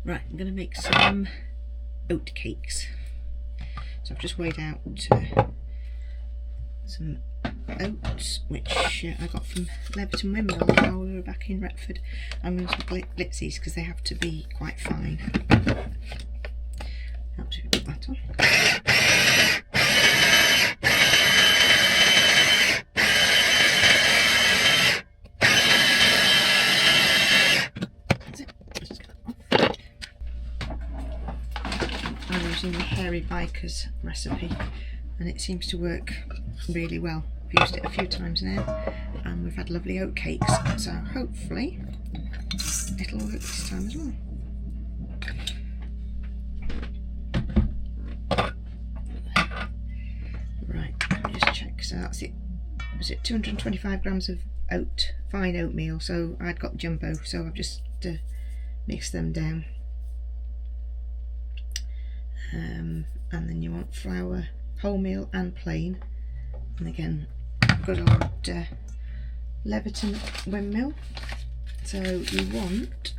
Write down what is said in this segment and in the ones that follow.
Right, I'm going to make some oatcakes. So I've just weighed out some oats, which I got from Leverton Windmill while we were back in Retford. I'm using some glitzies because they have to be quite fine. Helps if you put that on. That's it. Let's just get that off. I'm using the Hairy Biker's recipe, and it seems to work really well. I've used it a few times now, and we've had lovely oatcakes, so hopefully it'll work this time as well. Right, let me just check. So that's it. Was it 225 grams of fine oatmeal? So I'd got jumbo, so I've just mixed them down. And then you want flour, wholemeal and plain, and again good old Leverton Windmill. So you want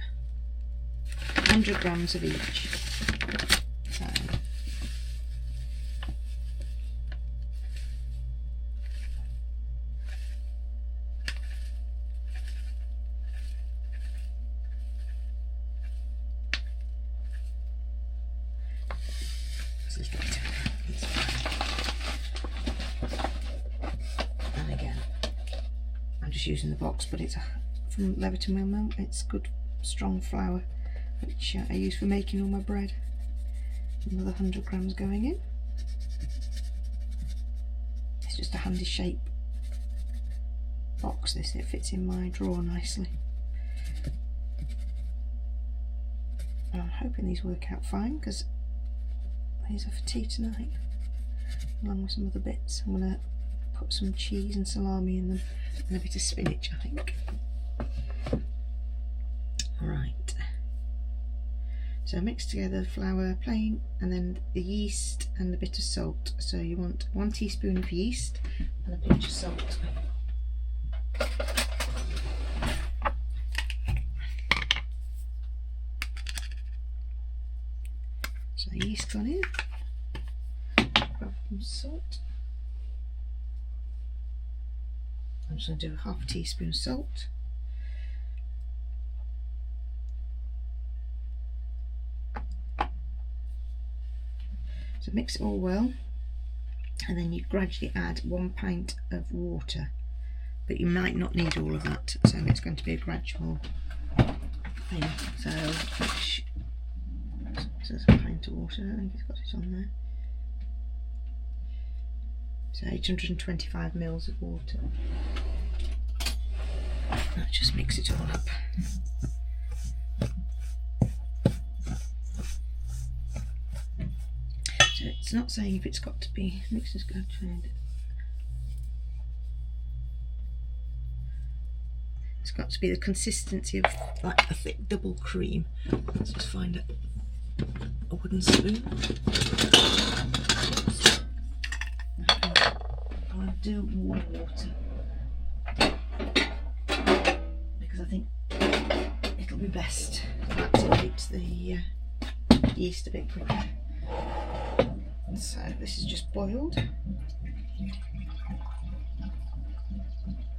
100 grams of each. So and again, I'm just using the box, but it's from Leverton Windmill. It's good strong flour, which I use for making all my bread. Another 100 grams going in. It's just a handy shape box, this. It fits in my drawer nicely. And I'm hoping these work out fine, because these are for tea tonight, along with some other bits. I'm going to put some cheese and salami in them, and a bit of spinach, I think. Alright, so mix together the flour, plain, and then the yeast and a bit of salt. So you want 1 teaspoon of yeast and a pinch of salt. So the yeast gone in, grab some salt. I'm just going to do a half a teaspoon of salt. So mix it all well, and then you gradually add 1 pint of water, but you might not need all of that, so it's going to be a gradual thing. So there's a pint of water, I think it's got it on there. So 825 mils of water. Let's just mix it all up. So it's not saying if it's got to be mixed as good. It's got to be the consistency of like a thick double cream. Let's just find a wooden spoon. I'm going to do warm water because I think it'll be best to activate the yeast a bit quicker. So this is just boiled. And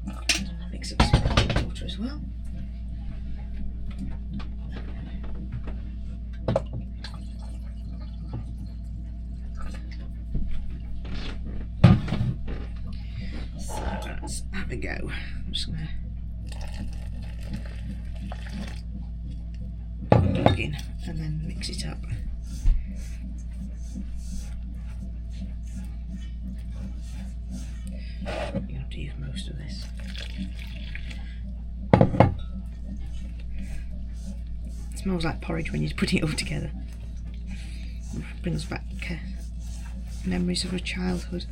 I'll mix up some cold water as well. So let's have a go. I'm just going to plug in and then mix it up. You have to use most of this. It smells like porridge when you're putting it all together. It brings back memories of a childhood.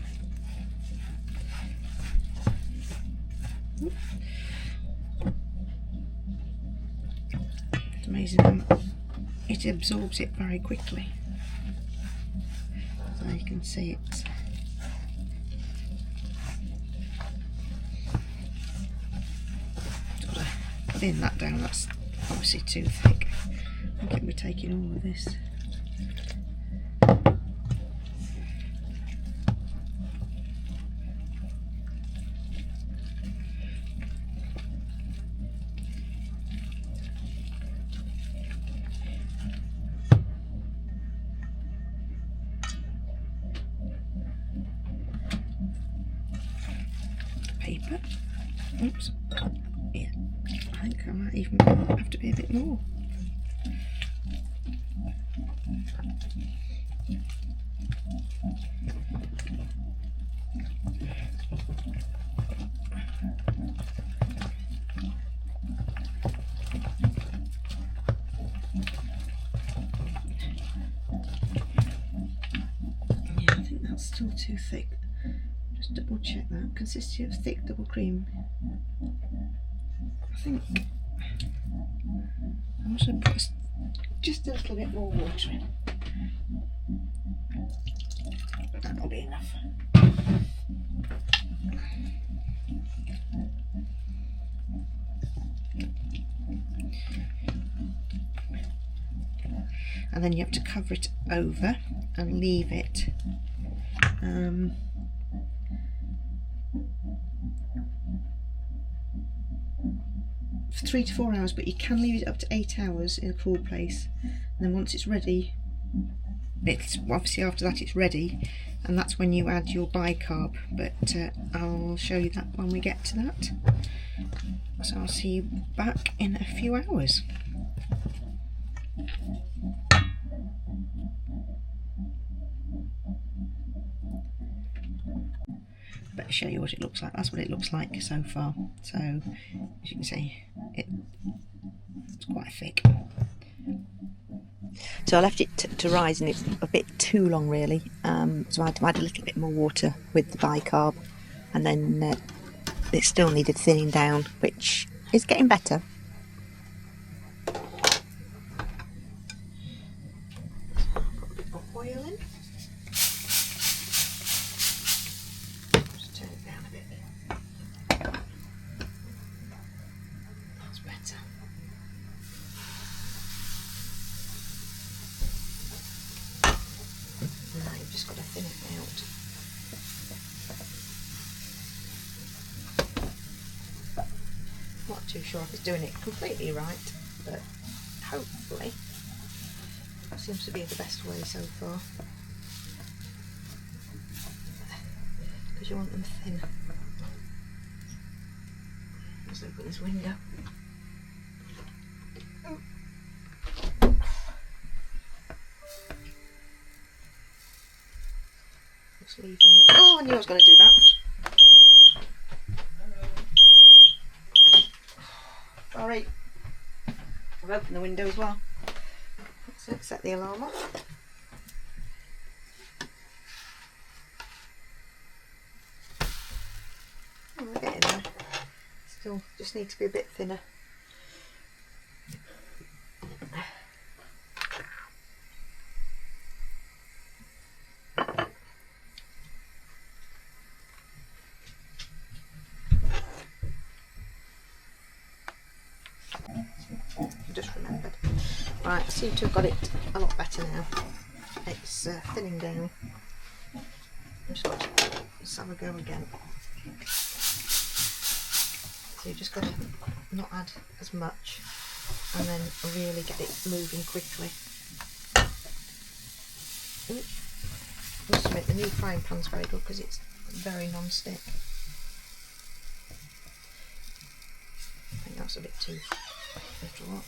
It's amazing how it absorbs it very quickly. So you can see it's thin that down, that's obviously too thick. I think it would taking all of this. Paper. Oops. Yeah. I think I might even have to be a bit more. Yeah, I think that's still too thick. Just double check that. Consistency of thick double cream. I think I'm also going to put just a little bit more water in. That'll be enough. And then you have to cover it over and leave it for 3 to 4 hours, but you can leave it up to 8 hours in a cool place. And then once it's ready, it's obviously after that it's ready, and that's when you add your bicarb, but I'll show you that when we get to that. So I'll see you back in a few hours. Better show you what it looks like. That's what it looks like so far. So as you can see, it's quite thick. So I left it to rise, and it's a bit too long really. So I had to add a little bit more water with the bicarb, and then it still needed thinning down, which is getting better. Put a bit of oil in. Just turn it down a bit. That's better. Now you've just got to thin it out. Not too sure if it's doing it completely right, but hopefully that seems to be the best way so far, because you want them thin. Let's open this window. Just leave them. Oh, I knew I was going to do that. Sorry, I've opened the window as well. Let's set the alarm off. Oh, we're getting there. Still just need to be a bit thinner. Just remembered. Right, I seem to have got it a lot better now. It's thinning down. I'm just going to have a go again. So you just got to not add as much, and then really get it moving quickly. I must admit, the new frying pan's very good because it's very non-stick. I think that's a bit too little.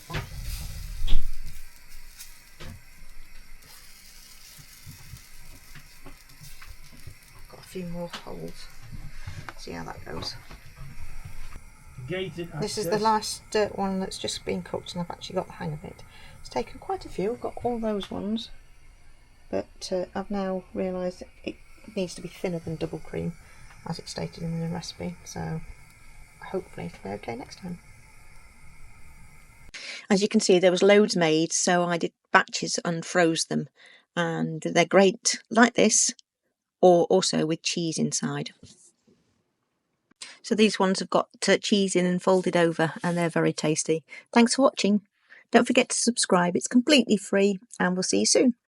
Got a few more holes. See how that goes. This is the last one that's just been cooked, and I've actually got the hang of it. It's taken quite a few. I've got all those ones, but I've now realised that it needs to be thinner than double cream, as it's stated in the recipe. So hopefully it'll be okay next time. As you can see, there was loads made, so I did batches and froze them, and they're great like this, or also with cheese inside. So these ones have got cheese in and folded over, and they're very tasty. Thanks for watching. Don't forget to subscribe, it's completely free, and we'll see you soon.